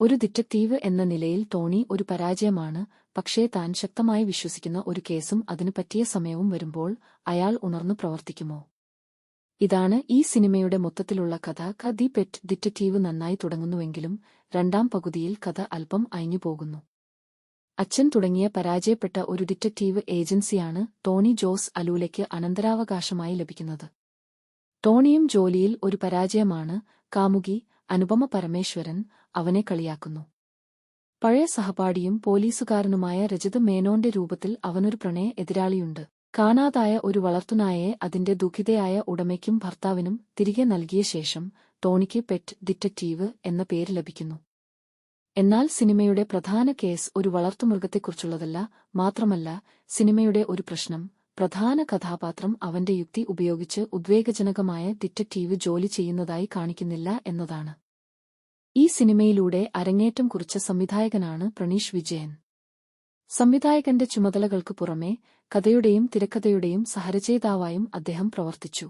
ഒരു ഡിറ്റക്റ്റീവ് എന്ന നിലയിൽ ടോണി ഒരു പരാജയമാണ്, പക്ഷേ താൻ ശക്തമായി വിശ്വസിക്കുന്ന ഒരു കേസും അതിനു പറ്റിയ സമയവും വരുമ്പോൾ അയാൾ ഉണർന്നു പ്രവർത്തിക്കുമോ? ഇതാണ് ഈ സിനിമയുടെ മൊത്തത്തിലുള്ള കഥ. ദി പെറ്റ് ഡിറ്റക്റ്റീവ് നന്നായി തുടങ്ങുന്നുവെങ്കിലും രണ്ടാം പകുതിയിൽ കഥ അല്പം അയഞ്ഞുപോകുന്നു. അച്ഛൻ തുടങ്ങിയ പരാജയപ്പെട്ട ഒരു ഡിറ്റക്റ്റീവ് ഏജൻസിയാണ് ടോണി ജോസ് അലൂലയ്ക്ക് അനന്തരാവകാശമായി ലഭിക്കുന്നത്. ടോണിയും ജോലിയിൽ ഒരു പരാജയമാണ്. കാമുകി അനുപമ പരമേശ്വരൻ അവനെ കളിയാക്കുന്നു. പഴയ സഹപാഠിയും പോലീസുകാരനുമായ രജത് മേനോന്റെ രൂപത്തിൽ അവനൊരു പ്രണയ എതിരാളിയുണ്ട്. കാണാതായ ഒരു വളർത്തുനായയെ അതിന്റെ ദുഃഖിതയായ ഉടമയ്ക്കും ഭർത്താവിനും തിരികെ നൽകിയ ശേഷം ടോണിക്ക് പെറ്റ് ഡിറ്റക്റ്റീവ് എന്ന പേര് ലഭിക്കുന്നു. എന്നാൽ സിനിമയുടെ പ്രധാന കേസ് ഒരു വളർത്തുമൃഗത്തെക്കുറിച്ചുള്ളതല്ല. മാത്രമല്ല, സിനിമയുടെ ഒരു പ്രശ്നം പ്രധാന കഥാപാത്രം അവന്റെ യുക്തി ഉപയോഗിച്ച് ഉദ്വേഗജനകമായ ഡിറ്റക്റ്റീവ് ജോലി ചെയ്യുന്നതായി കാണിക്കുന്നില്ല എന്നതാണ്. ഈ സിനിമയിലൂടെ അരങ്ങേറ്റം കുറിച്ച സംവിധായകനാണ് പ്രണീഷ് വിജയൻ. സംവിധായകന്റെ ചുമതലകൾക്ക് പുറമെ കഥയുടെയും തിരക്കഥയുടെയും സഹരചയിതാവായും അദ്ദേഹം പ്രവർത്തിച്ചു.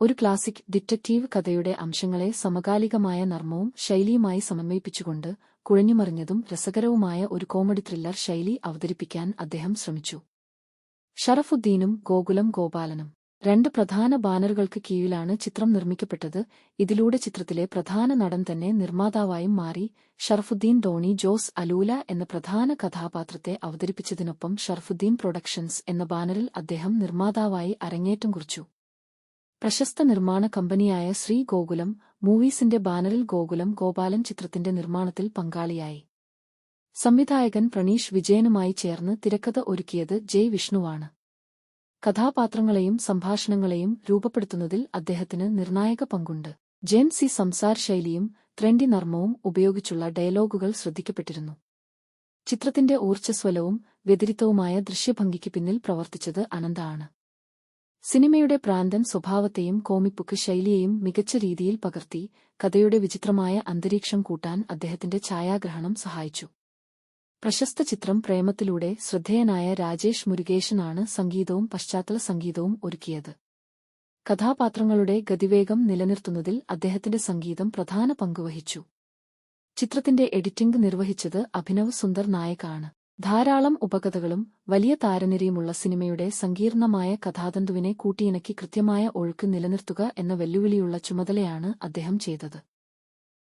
ഒരു ക്ലാസിക് ഡിറ്റക്റ്റീവ് കഥയുടെ അംശങ്ങളെ സമകാലികമായ നർമ്മവും ശൈലിയുമായി സമന്വയിപ്പിച്ചുകൊണ്ട് കുഴഞ്ഞുമറിഞ്ഞതും രസകരവുമായ ഒരു കോമഡി ത്രില്ലർ ശൈലി അവതരിപ്പിക്കാൻ അദ്ദേഹം ശ്രമിച്ചു. ഷറഫുദ്ദീനും ഗോകുലം ഗോപാലനും രണ്ട് പ്രധാന ബാനറുകൾക്ക് കീഴിലാണ് ചിത്രം നിർമ്മിക്കപ്പെട്ടത്. ഇതിലൂടെ ചിത്രത്തിലെ പ്രധാന നടൻ തന്നെ നിർമ്മാതാവായും മാറി. ഷറഫുദ്ദീൻ ടോണി ജോസ് അലൂല എന്ന പ്രധാന കഥാപാത്രത്തെ അവതരിപ്പിച്ചതിനൊപ്പം ഷറഫുദ്ദീൻ പ്രൊഡക്ഷൻസ് എന്ന ബാനറിൽ അദ്ദേഹം നിർമ്മാതാവായി അരങ്ങേറ്റം കുറിച്ചു. പ്രശസ്ത നിർമ്മാണ കമ്പനിയായ ശ്രീ ഗോകുലം മൂവീസിന്റെ ബാനറിൽ ഗോകുലം ഗോപാലൻ ചിത്രത്തിന്റെ നിർമ്മാണത്തിൽ പങ്കാളിയായി. സംവിധായകൻ പ്രണീഷ് വിജയനുമായി ചേർന്ന് തിരക്കഥ ഒരുക്കിയത് ജെ വിഷ്ണുവാണ്. കഥാപാത്രങ്ങളെയും സംഭാഷണങ്ങളെയും രൂപപ്പെടുത്തുന്നതിൽ അദ്ദേഹത്തിന് നിർണായക പങ്കുണ്ട്. ജെൻ സി സംസാര ശൈലിയും ട്രെൻഡി നർമ്മവും ഉപയോഗിച്ചുള്ള ഡയലോഗുകൾ ശ്രദ്ധിക്കപ്പെട്ടിരുന്നു. ചിത്രത്തിന്റെ ഊർജ്ജസ്വലവും വ്യതിരിക്തവുമായ ദൃശ്യഭംഗിക്ക് പിന്നിൽ പ്രവർത്തിച്ചത് അനന്ത ആണ്. സിനിമയുടെ പ്രാന്തൻ സ്വഭാവത്തെയും കോമിക് ശൈലിയെയും മികച്ച രീതിയിൽ പകർത്തി കഥയുടെ വിചിത്രമായ അന്തരീക്ഷം കൂട്ടാൻ അദ്ദേഹത്തിന്റെ ഛായാഗ്രഹണം സഹായിച്ചു. പ്രശസ്ത ചിത്രം പ്രേമത്തിലൂടെ ശ്രദ്ധേയനായ രാജേഷ് മുരുകേശനാണ് സംഗീതവും പശ്ചാത്തല സംഗീതവും ഒരുക്കിയത്. കഥാപാത്രങ്ങളുടെ ഗതിവേഗം നിലനിർത്തുന്നതിൽ അദ്ദേഹത്തിന്റെ സംഗീതം പ്രധാന പങ്കുവഹിച്ചു. ചിത്രത്തിന്റെ എഡിറ്റിംഗ് നിർവഹിച്ചത് അഭിനവ് സുന്ദർ നായക് ആണ്. ധാരാളം ഉപകഥകളും വലിയ താരനിരയുമുള്ള സിനിമയുടെ സങ്കീർണമായ കഥാതന്തുവിനെ കൂട്ടിയിണക്കി കൃത്യമായ ഒഴുക്ക് നിലനിർത്തുക എന്ന വെല്ലുവിളിയുള്ള ചുമതലയാണ് അദ്ദേഹം ചെയ്തത്.